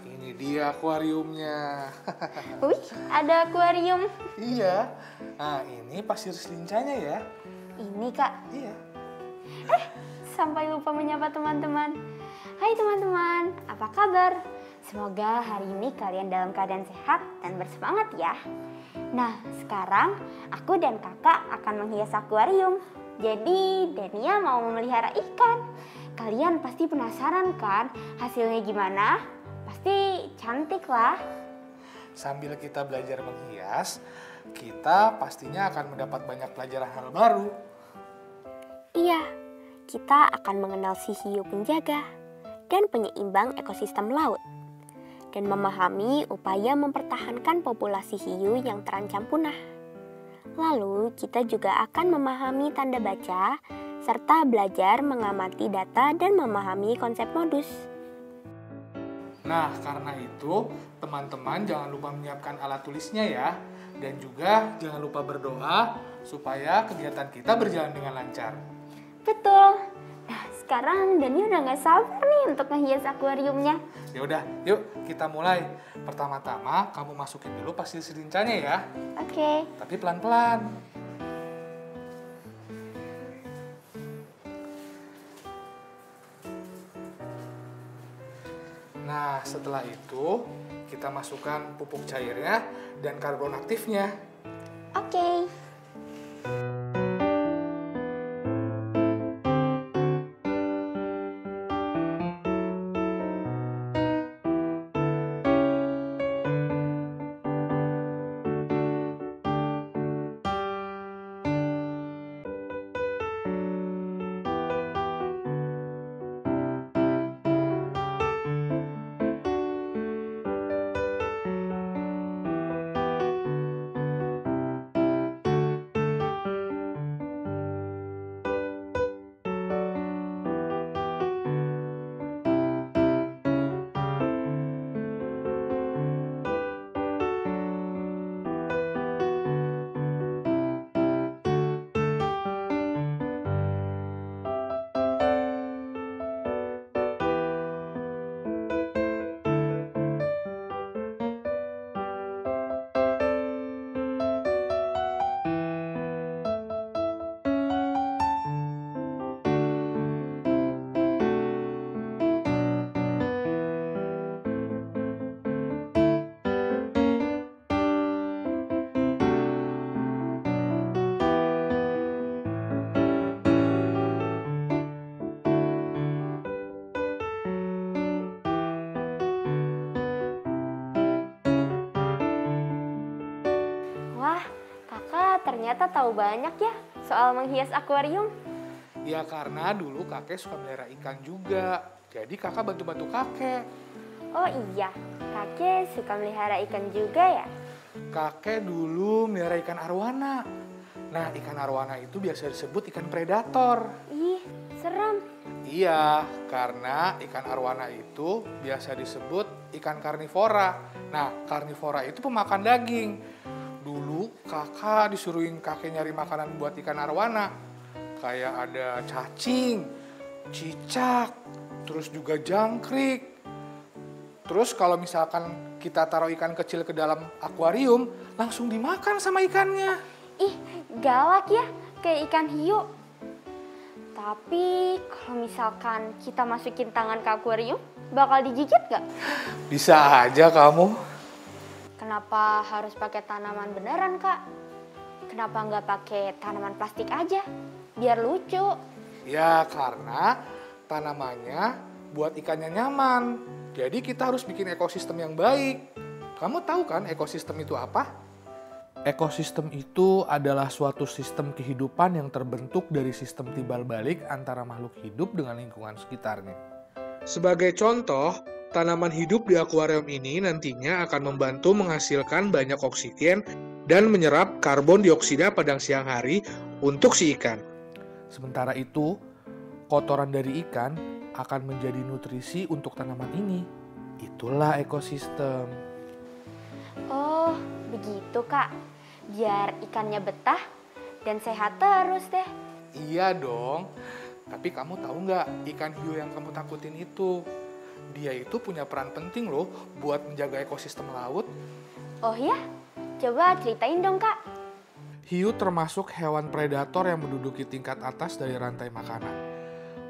Ini dia akuariumnya. Wih, ada akuarium. Iya. Nah, ini pasir selincanya ya. Ini Kak, Iya. sampai lupa menyapa teman-teman. Hai teman-teman, apa kabar? Semoga hari ini kalian dalam keadaan sehat dan bersemangat ya. Nah, sekarang aku dan kakak akan menghias akuarium. Jadi, Dania mau memelihara ikan. Kalian pasti penasaran kan hasilnya gimana? Pasti cantik lah. Sambil kita belajar menghias, kita pastinya akan mendapat banyak pelajaran hal baru. Iya, kita akan mengenal si hiu penjaga dan penyeimbang ekosistem laut, dan memahami upaya mempertahankan populasi hiu yang terancam punah. Lalu, kita juga akan memahami tanda baca, serta belajar mengamati data dan memahami konsep modus. Nah, karena itu, teman-teman jangan lupa menyiapkan alat tulisnya ya. Dan juga jangan lupa berdoa supaya kegiatan kita berjalan dengan lancar. Betul. Nah, sekarang Dania udah gak sabar nih untuk ngehias akuariumnya. Ya udah, yuk kita mulai. Pertama-tama kamu masukin dulu pasir selincanya ya. Oke. Tapi pelan-pelan. Nah, setelah itu kita masukkan pupuk cairnya dan karbon aktifnya. Oke. Wah, kakak ternyata tahu banyak ya soal menghias akuarium. Ya karena dulu kakek suka melihara ikan juga. Jadi kakak bantu-bantu kakek. Oh iya, kakek suka melihara ikan juga ya? Kakek dulu melihara ikan arwana. Nah, ikan arwana itu biasa disebut ikan predator. Ih, serem. Iya, karena ikan arwana itu biasa disebut ikan karnivora. Nah, karnivora itu pemakan daging. Dulu kakak disuruhin kakek nyari makanan buat ikan arwana. Kayak ada cacing, cicak, terus juga jangkrik. Terus kalau misalkan kita taruh ikan kecil ke dalam akuarium, langsung dimakan sama ikannya. Ih, galak ya, kayak ikan hiu. Tapi kalau misalkan kita masukin tangan ke akuarium, bakal digigit gak? Bisa aja kamu. Kenapa harus pakai tanaman beneran, Kak? kenapa nggak pakai tanaman plastik aja? Biar lucu. Ya karena tanamannya buat ikannya nyaman. Jadi kita harus bikin ekosistem yang baik. Kamu tahu kan ekosistem itu apa? Ekosistem itu adalah suatu sistem kehidupan yang terbentuk dari sistem timbal balik antara makhluk hidup dengan lingkungan sekitarnya. Sebagai contoh, tanaman hidup di akuarium ini nantinya akan membantu menghasilkan banyak oksigen dan menyerap karbon dioksida pada siang hari untuk si ikan. Sementara itu, kotoran dari ikan akan menjadi nutrisi untuk tanaman ini. Itulah ekosistem. Oh, begitu Kak. Biar ikannya betah dan sehat terus deh. Iya dong. Tapi kamu tahu nggak ikan hiu yang kamu takutin itu? Dia itu punya peran penting loh buat menjaga ekosistem laut. Oh ya? Coba ceritain dong Kak. Hiu termasuk hewan predator yang menduduki tingkat atas dari rantai makanan.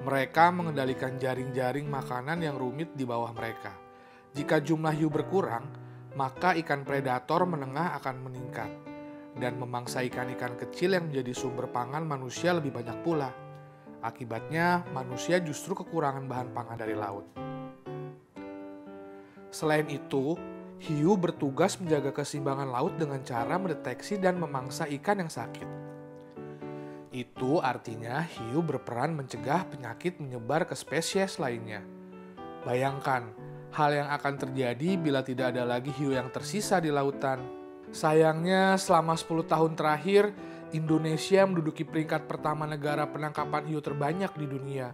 Mereka mengendalikan jaring-jaring makanan yang rumit di bawah mereka. Jika jumlah hiu berkurang, maka ikan predator menengah akan meningkat dan memangsa ikan-ikan kecil yang menjadi sumber pangan manusia lebih banyak pula. Akibatnya, manusia justru kekurangan bahan pangan dari laut. Selain itu, hiu bertugas menjaga keseimbangan laut dengan cara mendeteksi dan memangsa ikan yang sakit. Itu artinya hiu berperan mencegah penyakit menyebar ke spesies lainnya. Bayangkan, hal yang akan terjadi bila tidak ada lagi hiu yang tersisa di lautan. Sayangnya, selama 10 tahun terakhir, Indonesia menduduki peringkat pertama negara penangkapan hiu terbanyak di dunia.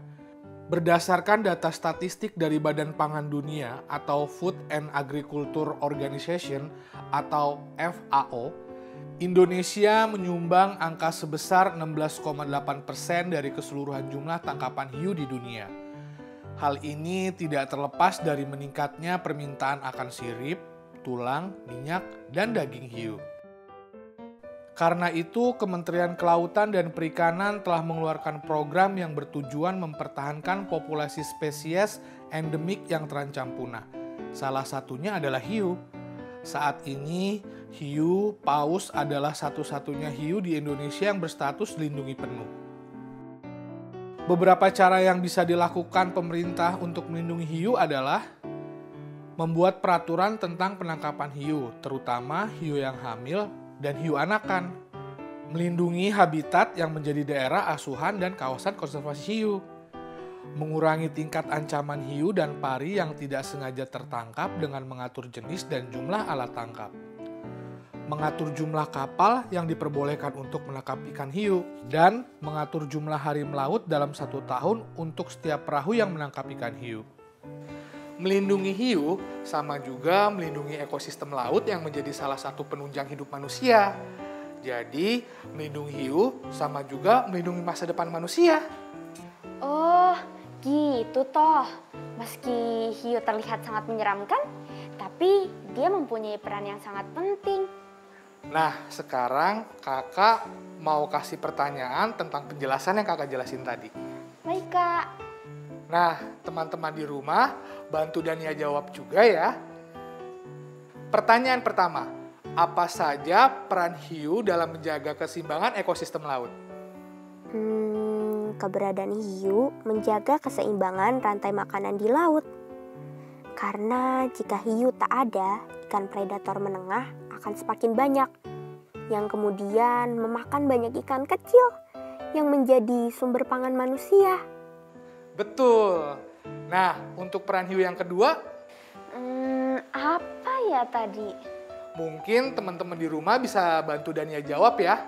Berdasarkan data statistik dari Badan Pangan Dunia atau Food and Agriculture Organization atau FAO, Indonesia menyumbang angka sebesar 16,8% dari keseluruhan jumlah tangkapan hiu di dunia. Hal ini tidak terlepas dari meningkatnya permintaan akan sirip, tulang, minyak, dan daging hiu. Karena itu, Kementerian Kelautan dan Perikanan telah mengeluarkan program yang bertujuan mempertahankan populasi spesies endemik yang terancam punah. Salah satunya adalah hiu. Saat ini, hiu paus adalah satu-satunya hiu di Indonesia yang berstatus dilindungi penuh. Beberapa cara yang bisa dilakukan pemerintah untuk melindungi hiu adalah membuat peraturan tentang penangkapan hiu, terutama hiu yang hamil dan hiu anakan, melindungi habitat yang menjadi daerah asuhan dan kawasan konservasi hiu, mengurangi tingkat ancaman hiu dan pari yang tidak sengaja tertangkap dengan mengatur jenis dan jumlah alat tangkap, mengatur jumlah kapal yang diperbolehkan untuk menangkap ikan hiu, dan mengatur jumlah hari melaut dalam 1 tahun untuk setiap perahu yang menangkap ikan hiu. Melindungi hiu sama juga melindungi ekosistem laut yang menjadi salah satu penunjang hidup manusia. Jadi, melindungi hiu sama juga melindungi masa depan manusia. Oh, gitu toh. Meski hiu terlihat sangat menyeramkan, tapi dia mempunyai peran yang sangat penting. Nah, sekarang kakak mau kasih pertanyaan tentang penjelasan yang kakak jelasin tadi. Baik, Kak. Nah, teman-teman di rumah, bantu Dania jawab juga ya. Pertanyaan pertama, apa saja peran hiu dalam menjaga keseimbangan ekosistem laut? Keberadaan hiu menjaga keseimbangan rantai makanan di laut. Karena jika hiu tak ada, ikan predator menengah akan semakin banyak, yang kemudian memakan banyak ikan kecil yang menjadi sumber pangan manusia. Betul. Nah, untuk peran hiu yang kedua, Apa ya tadi? mungkin teman-teman di rumah bisa bantu Dania jawab ya.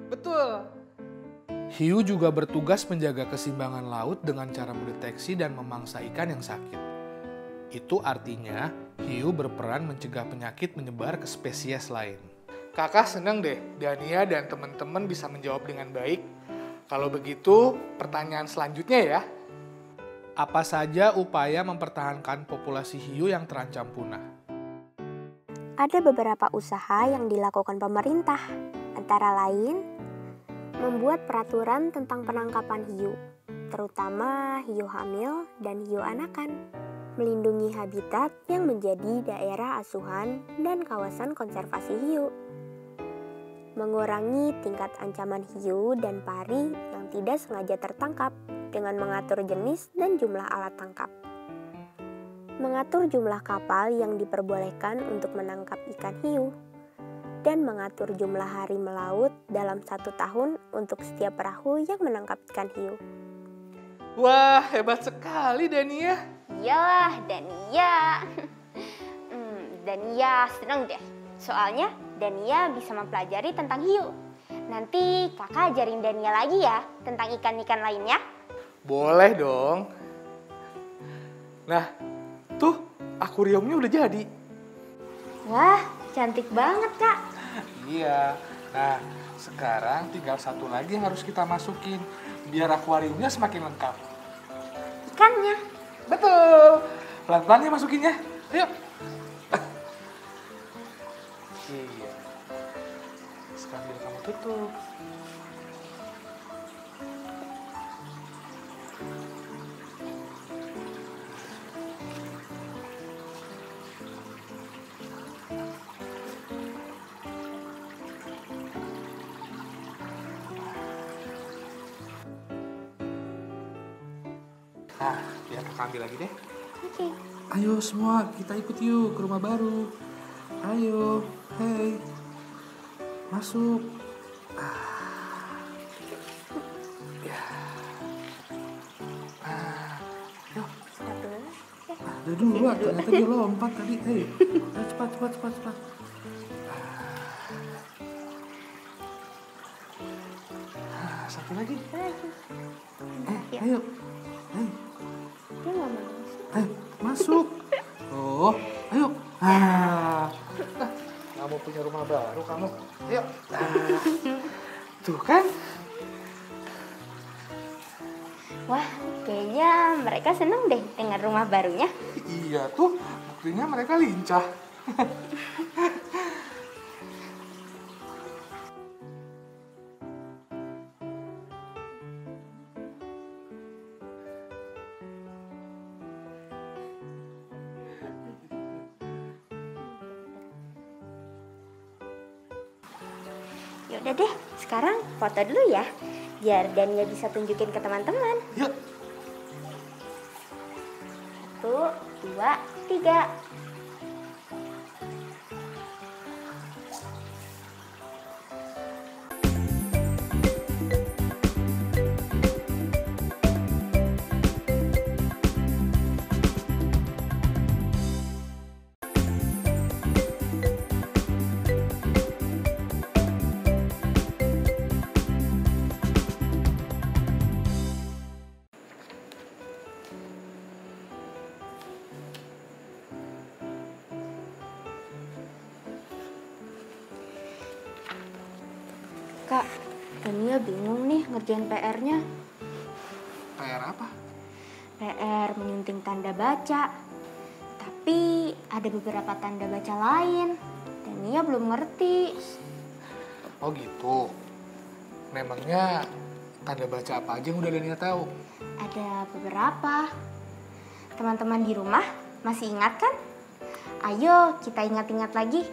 Betul. Hiu juga bertugas menjaga keseimbangan laut dengan cara mendeteksi dan memangsa ikan yang sakit. Itu artinya hiu berperan mencegah penyakit menyebar ke spesies lain. Kakak senang deh Dania dan teman-teman bisa menjawab dengan baik. Kalau begitu, pertanyaan selanjutnya ya. Apa saja upaya mempertahankan populasi hiu yang terancam punah? Ada beberapa usaha yang dilakukan pemerintah, antara lain membuat peraturan tentang penangkapan hiu, terutama hiu hamil dan hiu anakan. melindungi habitat yang menjadi daerah asuhan dan kawasan konservasi hiu, mengurangi tingkat ancaman hiu dan pari yang tidak sengaja tertangkap dengan mengatur jenis dan jumlah alat tangkap, mengatur jumlah kapal yang diperbolehkan untuk menangkap ikan hiu, dan mengatur jumlah hari melaut dalam 1 tahun untuk setiap perahu yang menangkap ikan hiu. Wah, hebat sekali Dania. Iyalah, Dania. Dania seneng deh. Soalnya Dania bisa mempelajari tentang hiu. Nanti kakak ajarin Dania lagi ya tentang ikan-ikan lainnya. Boleh dong. Nah, tuh akuariumnya udah jadi. Wah, cantik banget kak. Iya. Nah, sekarang tinggal satu lagi yang harus kita masukin biar akuariumnya semakin lengkap. Ikannya. Betul. Pelan-pelan ya masukinnya. Ayo. Iya. Sambil kamu tutup. Nah, biar kakak ambil lagi deh. Oke. Ayo semua, kita ikut yuk ke rumah baru. Ayo, hei. Masuk. Ya. Yuk. Ada dua, ternyata dia lompat tadi. Hei, ayo cepat. Satu lagi. Ayo. Dia nggak mau masuk. Ayo, masuk. Oh, ayo. Kamu punya rumah baru kamu. Ayo. Tuh kan. Wah, kayaknya mereka seneng deh dengan rumah barunya. Iya tuh, buktinya mereka lincah. Yaudah deh, sekarang foto dulu ya. Biar Dania bisa tunjukin ke teman-teman. Yuk. 1, 2, 3. Kak, Dania bingung nih ngerjain PR-nya. PR apa? PR menyunting tanda baca. Tapi ada beberapa tanda baca lain. Dania belum ngerti. Oh gitu. Memangnya tanda baca apa aja yang udah Dania tahu? Ada beberapa. Teman-teman di rumah masih ingat kan? Ayo kita ingat-ingat lagi.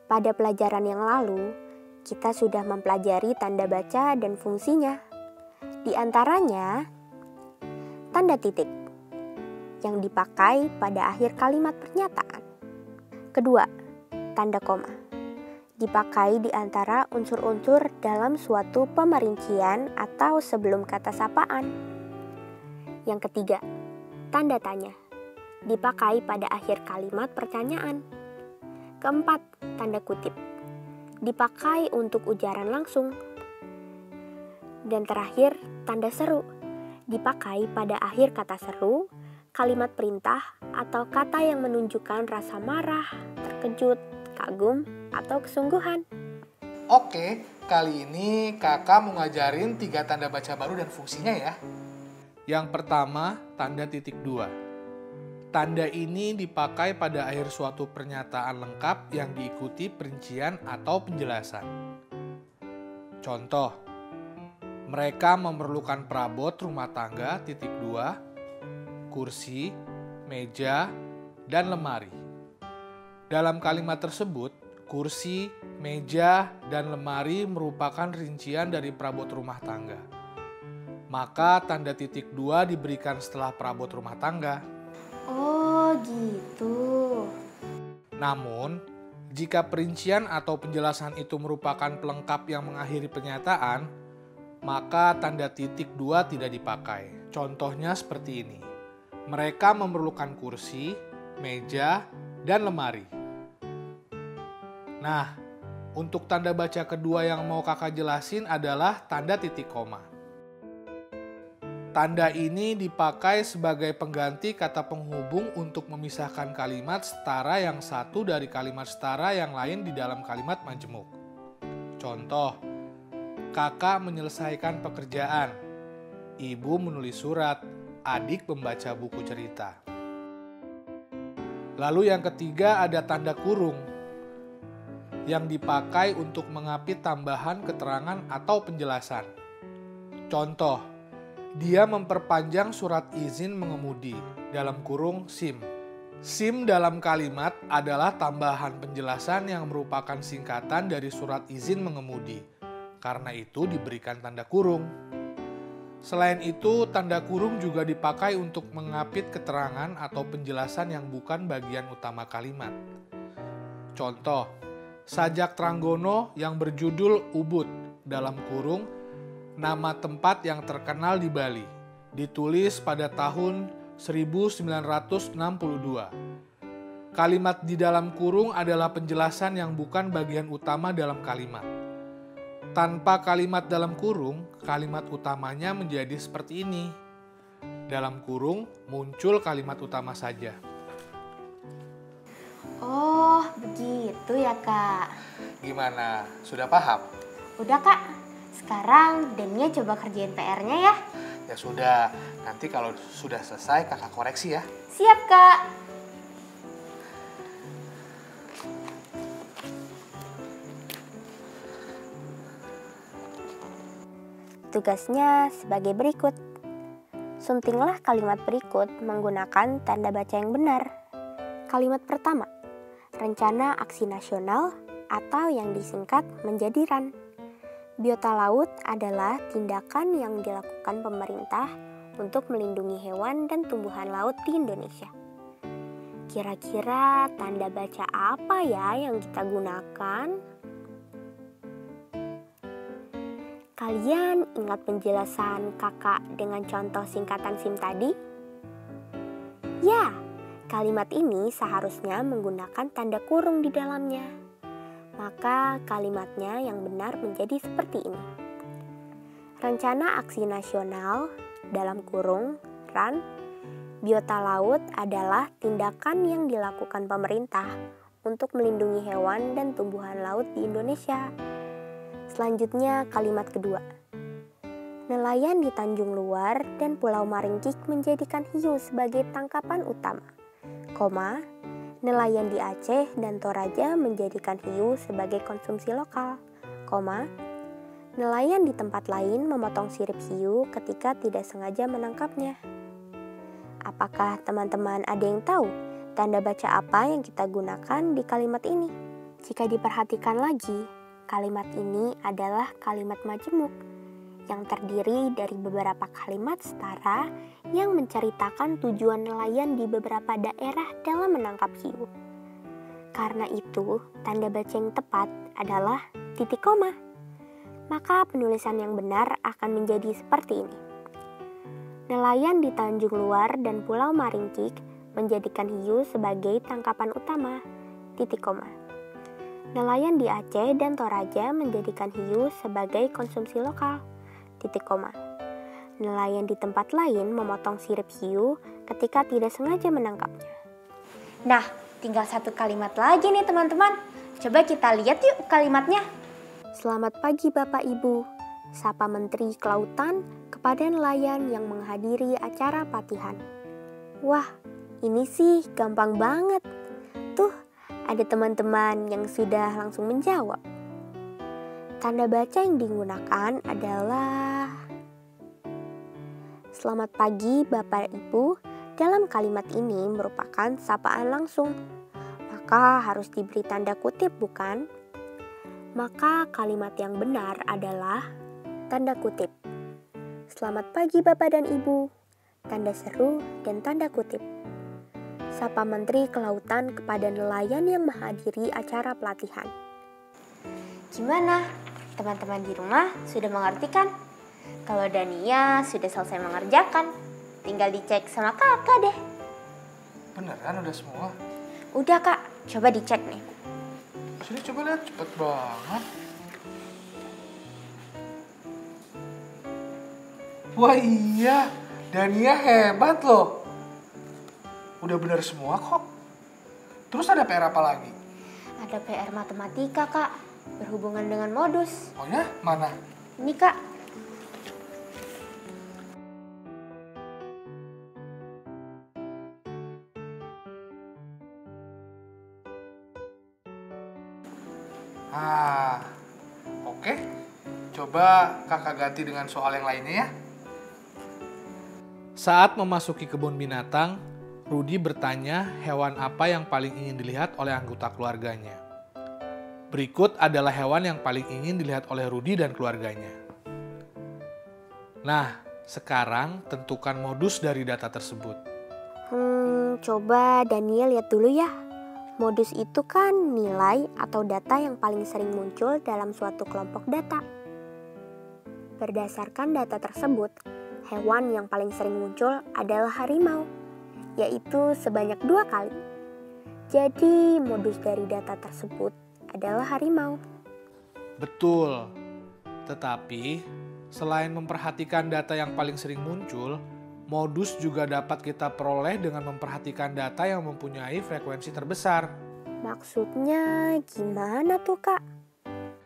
Pada pelajaran yang lalu, kita sudah mempelajari tanda baca dan fungsinya. Di antaranya, tanda titik yang dipakai pada akhir kalimat pernyataan. Kedua, tanda koma dipakai di antara unsur-unsur dalam suatu pemerincian atau sebelum kata sapaan. Yang ketiga, tanda tanya dipakai pada akhir kalimat pertanyaan. Keempat, tanda kutip dipakai untuk ujaran langsung. Dan terakhir, tanda seru dipakai pada akhir kata seru, kalimat perintah, atau kata yang menunjukkan rasa marah, terkejut, kagum, atau kesungguhan. Oke, kali ini kakak mau ngajarin 3 tanda baca baru dan fungsinya ya. Yang pertama, tanda titik 2. Tanda ini dipakai pada akhir suatu pernyataan lengkap yang diikuti perincian atau penjelasan. Contoh, mereka memerlukan perabot rumah tangga titik 2 kursi, meja, dan lemari. Dalam kalimat tersebut, kursi, meja, dan lemari merupakan rincian dari perabot rumah tangga. Maka tanda titik 2 diberikan setelah perabot rumah tangga. Oh gitu. Namun, jika perincian atau penjelasan itu merupakan pelengkap yang mengakhiri pernyataan, maka tanda titik 2 tidak dipakai. Contohnya seperti ini. Mereka memerlukan kursi, meja, dan lemari. Nah, untuk tanda baca kedua yang mau kakak jelasin adalah tanda titik koma. Tanda ini dipakai sebagai pengganti kata penghubung untuk memisahkan kalimat setara yang satu dari kalimat setara yang lain di dalam kalimat majemuk. Contoh, kakak menyelesaikan pekerjaan, ibu menulis surat, adik membaca buku cerita. Lalu yang ketiga ada tanda kurung yang dipakai untuk mengapit tambahan keterangan atau penjelasan. Contoh, dia memperpanjang surat izin mengemudi, dalam kurung SIM. SIM dalam kalimat adalah tambahan penjelasan yang merupakan singkatan dari surat izin mengemudi. Karena itu diberikan tanda kurung. Selain itu, tanda kurung juga dipakai untuk mengapit keterangan atau penjelasan yang bukan bagian utama kalimat. Contoh, sajak Tranggono yang berjudul Ubud, dalam kurung, nama tempat yang terkenal di Bali, ditulis pada tahun 1962. Kalimat di dalam kurung adalah penjelasan yang bukan bagian utama dalam kalimat. Tanpa kalimat dalam kurung, kalimat utamanya menjadi seperti ini. Dalam kurung muncul kalimat utama saja. Oh, begitu ya, Kak. Gimana? Sudah paham? Udah, Kak. Sekarang Denia coba kerjain PR-nya ya. Ya sudah, nanti kalau sudah selesai kakak koreksi ya. Siap, Kak. Tugasnya sebagai berikut. Suntinglah kalimat berikut menggunakan tanda baca yang benar. Kalimat pertama, rencana aksi nasional atau yang disingkat menjadi RAN. Biota laut adalah tindakan yang dilakukan pemerintah untuk melindungi hewan dan tumbuhan laut di Indonesia. Kira-kira tanda baca apa ya yang kita gunakan? Kalian ingat penjelasan kakak dengan contoh singkatan SIM tadi? Ya, kalimat ini seharusnya menggunakan tanda kurung di dalamnya. Maka kalimatnya yang benar menjadi seperti ini. Rencana aksi nasional, dalam kurung, RAN, biota laut adalah tindakan yang dilakukan pemerintah untuk melindungi hewan dan tumbuhan laut di Indonesia. Selanjutnya kalimat kedua. Nelayan di Tanjung Luar dan Pulau Maringkik menjadikan hiu sebagai tangkapan utama. Koma, nelayan di Aceh dan Toraja menjadikan hiu sebagai konsumsi lokal. Koma, nelayan di tempat lain memotong sirip hiu ketika tidak sengaja menangkapnya. Apakah teman-teman ada yang tahu tanda baca apa yang kita gunakan di kalimat ini? Jika diperhatikan lagi, kalimat ini adalah kalimat majemuk yang terdiri dari beberapa kalimat setara yang menceritakan tujuan nelayan di beberapa daerah dalam menangkap hiu. Karena itu, tanda baca yang tepat adalah titik koma. Maka penulisan yang benar akan menjadi seperti ini. Nelayan di Tanjung Luar dan Pulau Maringkik menjadikan hiu sebagai tangkapan utama. Titik koma. Nelayan di Aceh dan Toraja menjadikan hiu sebagai konsumsi lokal. Titik koma. Nelayan di tempat lain memotong sirip hiu ketika tidak sengaja menangkapnya. Nah, tinggal satu kalimat lagi nih teman-teman. Coba kita lihat yuk kalimatnya. Selamat pagi Bapak Ibu, sapa Menteri Kelautan kepada nelayan yang menghadiri acara patihan. Wah, ini sih gampang banget. Tuh, ada teman-teman yang sudah langsung menjawab. Tanda baca yang digunakan adalah selamat pagi Bapak Ibu, dalam kalimat ini merupakan sapaan langsung, maka harus diberi tanda kutip, bukan? Maka kalimat yang benar adalah tanda kutip. Selamat pagi Bapak dan Ibu, tanda seru dan tanda kutip. Sapa Menteri Kelautan kepada nelayan yang menghadiri acara pelatihan. Gimana? Teman-teman di rumah sudah mengerti kan? Kalau Dania sudah selesai mengerjakan, tinggal dicek sama kakak deh. Beneran udah semua? Udah kak, coba dicek nih. Sini coba lihat, cepet banget. Wah iya, Dania hebat loh. Udah bener semua kok. Terus ada PR apa lagi? Ada PR matematika kak, berhubungan dengan modus. Oh ya, mana? Ini kak. Oke. Coba kakak ganti dengan soal yang lainnya ya. Saat memasuki kebun binatang, Rudi bertanya hewan apa yang paling ingin dilihat oleh anggota keluarganya. Berikut adalah hewan yang paling ingin dilihat oleh Rudi dan keluarganya. Nah, sekarang tentukan modus dari data tersebut. Coba Daniel lihat dulu ya. Modus itu kan nilai atau data yang paling sering muncul dalam suatu kelompok data. Berdasarkan data tersebut, hewan yang paling sering muncul adalah harimau, yaitu sebanyak 2 kali. Jadi modus dari data tersebut adalah harimau. Betul. Tetapi, selain memperhatikan data yang paling sering muncul, modus juga dapat kita peroleh dengan memperhatikan data yang mempunyai frekuensi terbesar. Maksudnya gimana tuh kak?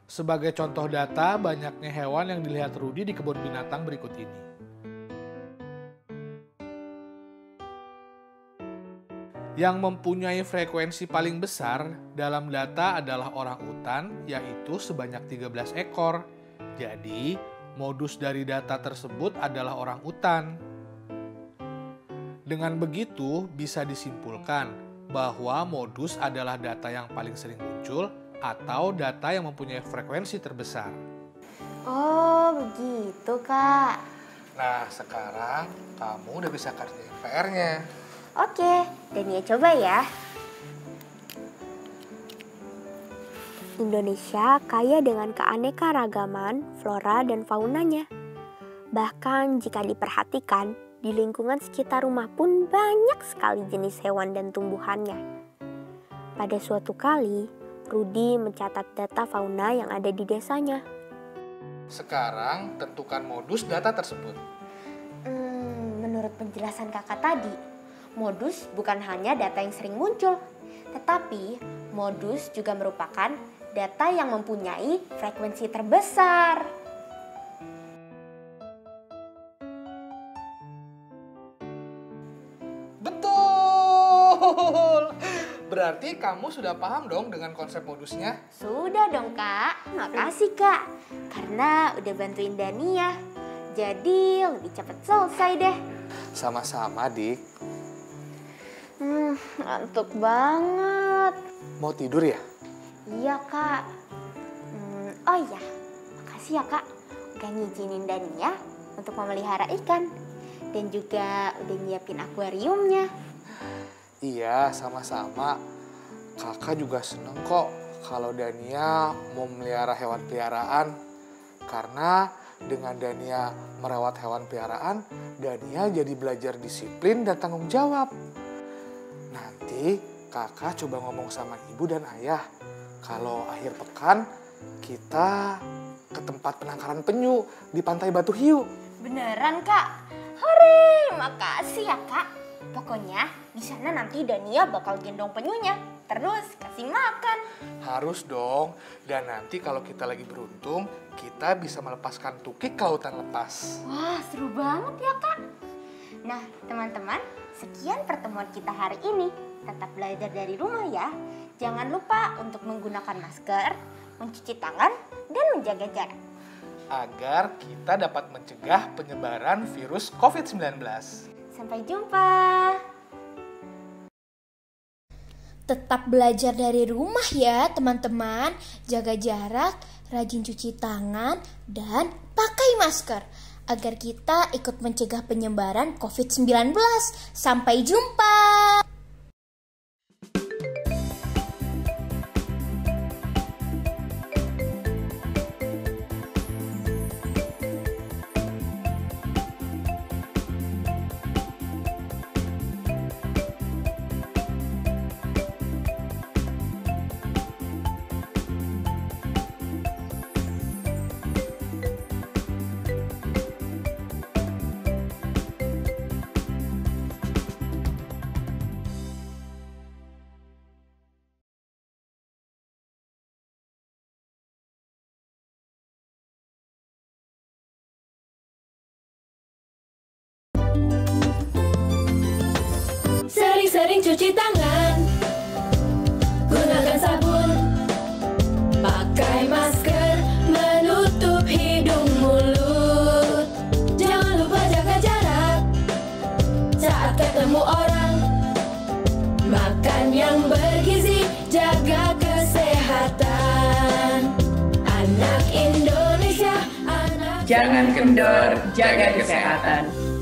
Sebagai contoh data, banyaknya hewan yang dilihat Rudi di kebun binatang berikut ini. Yang mempunyai frekuensi paling besar dalam data adalah orangutan, yaitu sebanyak 13 ekor. Jadi, modus dari data tersebut adalah orangutan. Dengan begitu, bisa disimpulkan bahwa modus adalah data yang paling sering muncul atau data yang mempunyai frekuensi terbesar. Oh, begitu kak. Nah, sekarang kamu udah bisa kerjain PR-nya. Oke, Dania coba ya. Indonesia kaya dengan keanekaragaman flora dan faunanya. Bahkan jika diperhatikan, di lingkungan sekitar rumah pun banyak sekali jenis hewan dan tumbuhannya. Pada suatu kali, Rudi mencatat data fauna yang ada di desanya. Sekarang tentukan modus data tersebut. Menurut penjelasan kakak tadi, modus bukan hanya data yang sering muncul, tetapi modus juga merupakan data yang mempunyai frekuensi terbesar. Betul! Berarti kamu sudah paham dong dengan konsep modusnya? Sudah dong kak, makasih kak. Karena udah bantuin Dania, jadi lebih cepat selesai deh. Sama-sama, Dik. Ngantuk banget. Mau tidur ya? Iya kak. Oh iya, makasih ya kak udah ngizinin Dania untuk memelihara ikan. Dan juga udah nyiapin akuariumnya. Iya, sama-sama. Kakak juga seneng kok kalau Dania mau melihara hewan peliharaan. Karena dengan Dania merawat hewan peliharaan, Dania jadi belajar disiplin dan tanggung jawab. Nanti kakak coba ngomong sama ibu dan ayah. Kalau akhir pekan kita ke tempat penangkaran penyu di Pantai Batu Hiu. Beneran kak? Hore, makasih ya kak. Pokoknya di sana nanti Dania bakal gendong penyunya, terus kasih makan. Harus dong. Dan nanti kalau kita lagi beruntung, kita bisa melepaskan tukik ke lautan lepas. Wah, seru banget ya kak. Nah teman-teman, sekian pertemuan kita hari ini. Tetap belajar dari rumah ya. Jangan lupa untuk menggunakan masker, mencuci tangan, dan menjaga jarak. Agar kita dapat mencegah penyebaran virus COVID-19. Sampai jumpa. Tetap belajar dari rumah ya teman-teman. Jaga jarak, rajin cuci tangan, dan pakai masker agar kita ikut mencegah penyebaran COVID-19. Sampai jumpa. Sering-sering cuci tangan, gunakan sabun, pakai masker, menutup hidung mulut. Jangan lupa jaga jarak saat ketemu orang. Makan yang bergizi, jaga kesehatan. Anak Indonesia, anak Jangan kendor, jaga kesehatan.